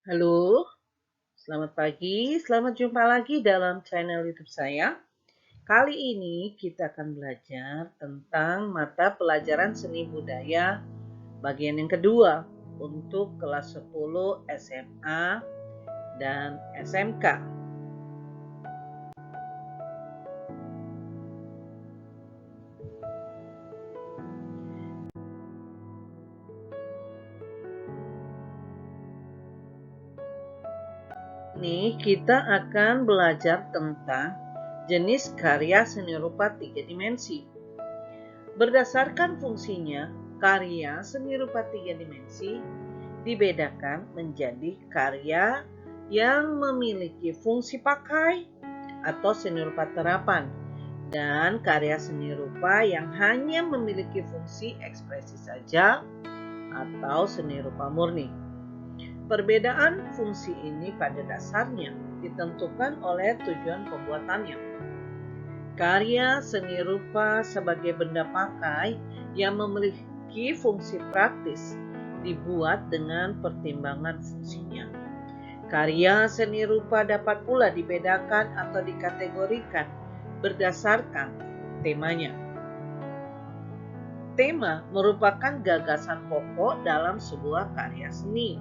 Halo, selamat pagi. Selamat jumpa lagi dalam channel YouTube saya. Kali ini kita akan belajar tentang mata pelajaran seni budaya bagian yang kedua untuk kelas 10 SMA dan SMK. Ini kita akan belajar tentang jenis karya seni rupa 3 dimensi. Berdasarkan fungsinya, karya seni rupa 3 dimensi dibedakan menjadi karya yang memiliki fungsi pakai atau seni rupa terapan dan karya seni rupa yang hanya memiliki fungsi ekspresi saja atau seni rupa murni. Perbedaan fungsi ini pada dasarnya ditentukan oleh tujuan pembuatannya. Karya seni rupa sebagai benda pakai yang memiliki fungsi praktis dibuat dengan pertimbangan fungsinya. Karya seni rupa dapat pula dibedakan atau dikategorikan berdasarkan temanya. Tema merupakan gagasan pokok dalam sebuah karya seni.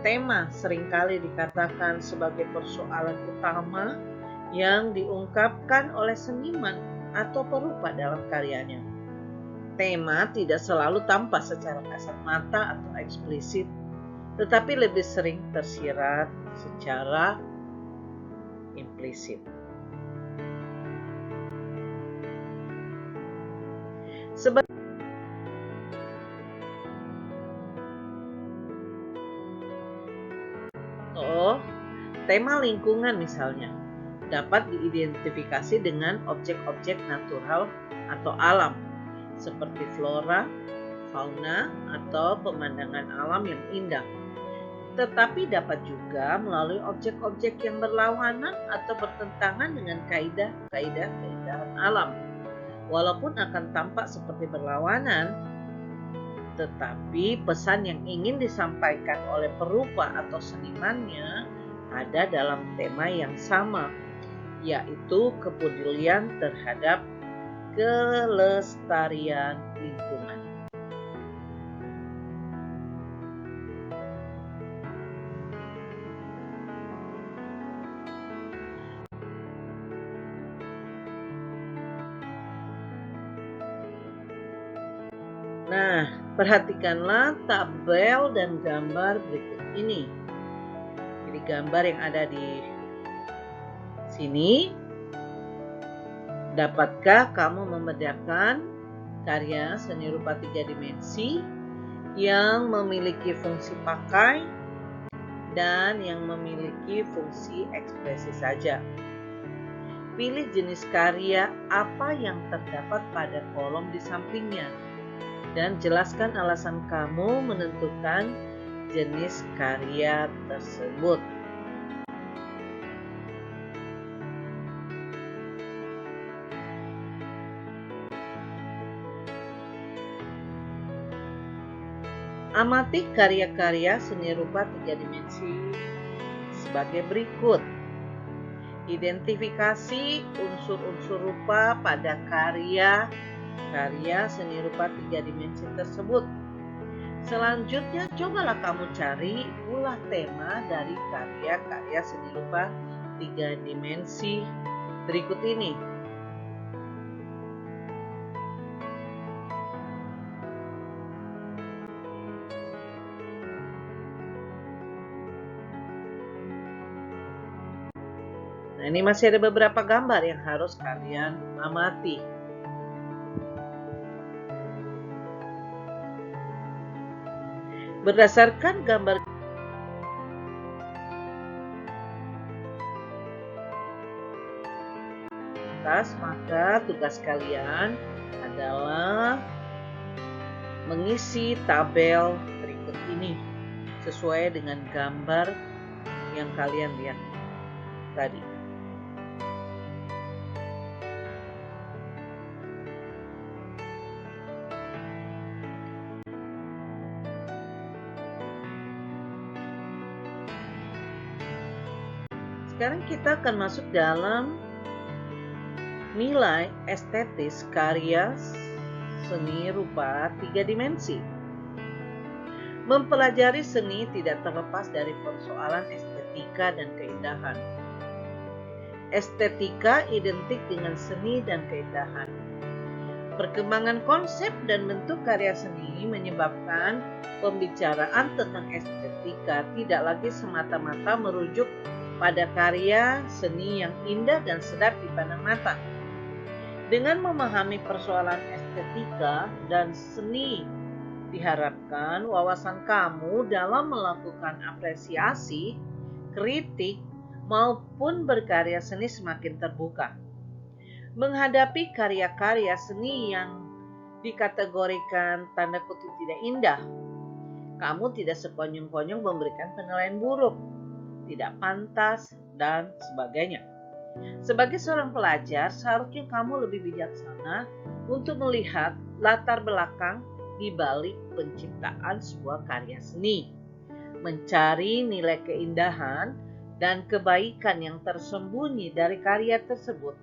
Tema seringkali dikatakan sebagai persoalan utama yang diungkapkan oleh seniman atau perupa dalam karyanya. Tema tidak selalu tampak secara kasat mata atau eksplisit, tetapi lebih sering tersirat secara implisit. Tema lingkungan misalnya dapat diidentifikasi dengan objek-objek natural atau alam seperti flora, fauna, atau pemandangan alam yang indah. Tetapi dapat juga melalui objek-objek yang berlawanan atau bertentangan dengan kaidah-kaidahan alam. Walaupun akan tampak seperti berlawanan, tetapi pesan yang ingin disampaikan oleh perupa atau senimannya ada dalam tema yang sama, yaitu kepedulian terhadap kelestarian lingkungan. Nah, perhatikanlah tabel dan gambar berikut ini. Jadi gambar yang ada di sini, dapatkah kamu membedakan karya seni rupa 3 dimensi yang memiliki fungsi pakai dan yang memiliki fungsi ekspresi saja? Pilih jenis karya apa yang terdapat pada kolom di sampingnya dan jelaskan alasan kamu menentukan jenis karya tersebut. Amati karya-karya seni rupa 3 dimensi sebagai berikut. Identifikasi unsur-unsur rupa pada karya seni rupa 3 dimensi tersebut. Selanjutnya, cobalah kamu cari pula tema dari karya-karya seni rupa 3 dimensi berikut ini. Nah, ini masih ada beberapa gambar yang harus kalian amati. Berdasarkan gambar atas, maka tugas kalian adalah mengisi tabel berikut ini sesuai dengan gambar yang kalian lihat tadi. Sekarang kita akan masuk dalam nilai estetis karya seni rupa 3 dimensi. Mempelajari seni tidak terlepas dari persoalan estetika dan keindahan. Estetika identik dengan seni dan keindahan. Perkembangan konsep dan bentuk karya seni menyebabkan pembicaraan tentang estetika tidak lagi semata-mata merujuk pada karya seni yang indah dan sedap dipandang mata. Dengan memahami persoalan estetika dan seni, diharapkan wawasan kamu dalam melakukan apresiasi, kritik, maupun berkarya seni semakin terbuka. Menghadapi karya-karya seni yang dikategorikan tanda kutip tidak indah, kamu tidak sekonyong-konyong memberikan penilaian buruk, tidak pantas, dan sebagainya. Sebagai seorang pelajar, seharusnya kamu lebih bijaksana untuk melihat latar belakang di balik penciptaan sebuah karya seni, mencari nilai keindahan dan kebaikan yang tersembunyi dari karya tersebut.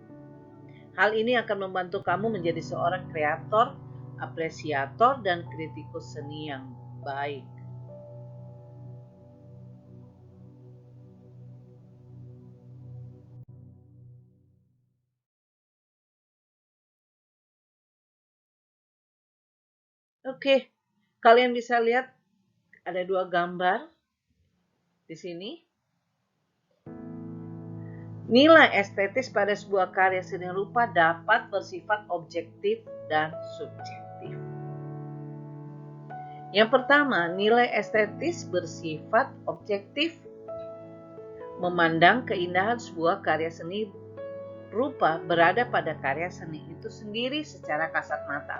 Hal ini akan membantu kamu menjadi seorang kreator, apresiator, dan kritikus seni yang baik. Oke, kalian bisa lihat ada 2 gambar di sini. Nilai estetis pada sebuah karya seni rupa dapat bersifat objektif dan subjektif. Yang pertama, nilai estetis bersifat objektif. Memandang keindahan sebuah karya seni rupa berada pada karya seni itu sendiri secara kasat mata.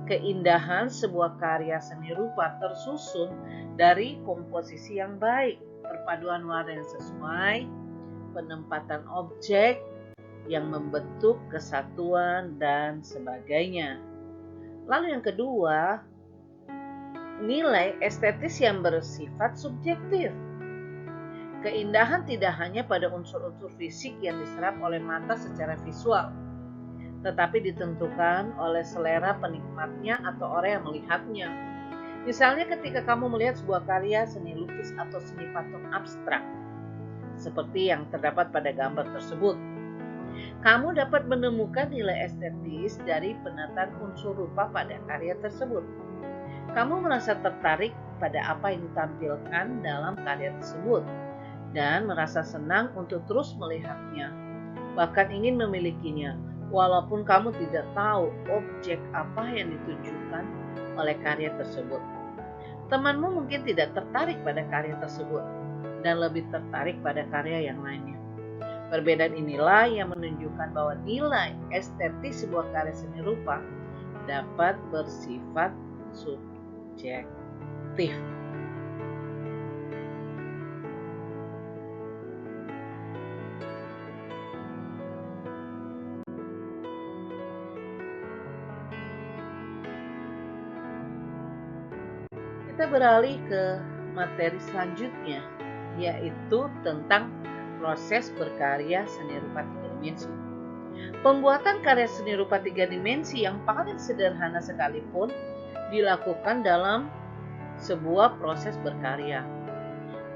Keindahan sebuah karya seni rupa tersusun dari komposisi yang baik, perpaduan warna yang sesuai, penempatan objek yang membentuk kesatuan, dan sebagainya. Lalu yang kedua, nilai estetis yang bersifat subjektif. Keindahan tidak hanya pada unsur-unsur fisik yang diserap oleh mata secara visual, tetapi ditentukan oleh selera penikmatnya atau orang yang melihatnya. Misalnya ketika kamu melihat sebuah karya seni lukis atau seni patung abstrak, seperti yang terdapat pada gambar tersebut, kamu dapat menemukan nilai estetis dari penataan unsur rupa pada karya tersebut. Kamu merasa tertarik pada apa yang ditampilkan dalam karya tersebut dan merasa senang untuk terus melihatnya, bahkan ingin memilikinya, walaupun kamu tidak tahu objek apa yang ditunjukkan oleh karya tersebut. Temanmu mungkin tidak tertarik pada karya tersebut dan lebih tertarik pada karya yang lainnya. Perbedaan inilah yang menunjukkan bahwa nilai estetis sebuah karya seni rupa dapat bersifat subjektif. Kita beralih ke materi selanjutnya, yaitu tentang proses berkarya seni rupa 3 dimensi. Pembuatan karya seni rupa 3 dimensi yang paling sederhana sekalipun dilakukan dalam sebuah proses berkarya.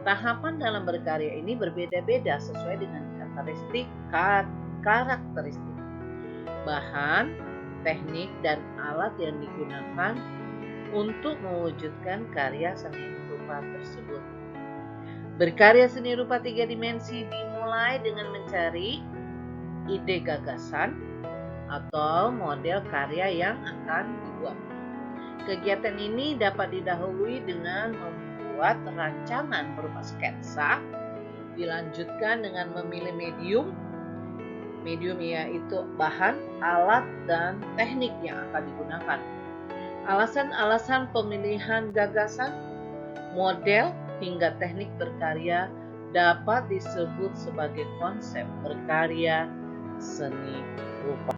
Tahapan dalam berkarya ini berbeda-beda sesuai dengan karakteristik bahan, teknik, dan alat yang digunakan untuk mewujudkan karya seni rupa tersebut. Berkarya seni rupa 3 dimensi dimulai dengan mencari ide gagasan atau model karya yang akan dibuat. Kegiatan ini dapat didahului dengan membuat rancangan berupa sketsa, dilanjutkan dengan memilih medium yaitu bahan, alat, dan teknik yang akan digunakan. Alasan-alasan pemilihan gagasan, model, hingga teknik berkarya dapat disebut sebagai konsep berkarya seni rupa.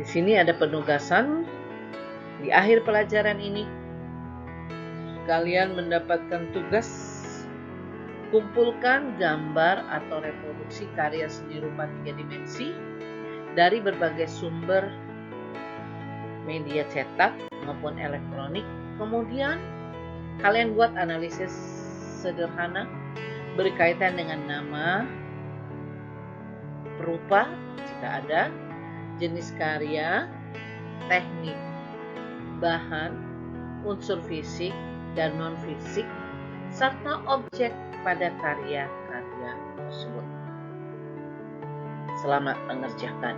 Di sini ada penugasan Di akhir pelajaran ini, kalian mendapatkan tugas kumpulkan gambar atau reproduksi karya seni rupa 3 dimensi dari berbagai sumber media cetak maupun elektronik. Kemudian kalian buat analisis sederhana berkaitan dengan nama, perupa jika ada, jenis karya, teknik, bahan, unsur fisik dan non-fisik, serta objek pada karya-karya tersebut. Selamat mengerjakan.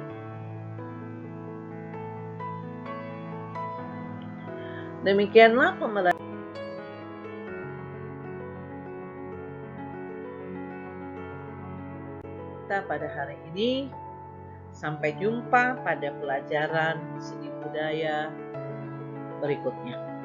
Demikianlah pembelajaran kita pada hari ini. Sampai jumpa pada pelajaran seni budaya berikutnya.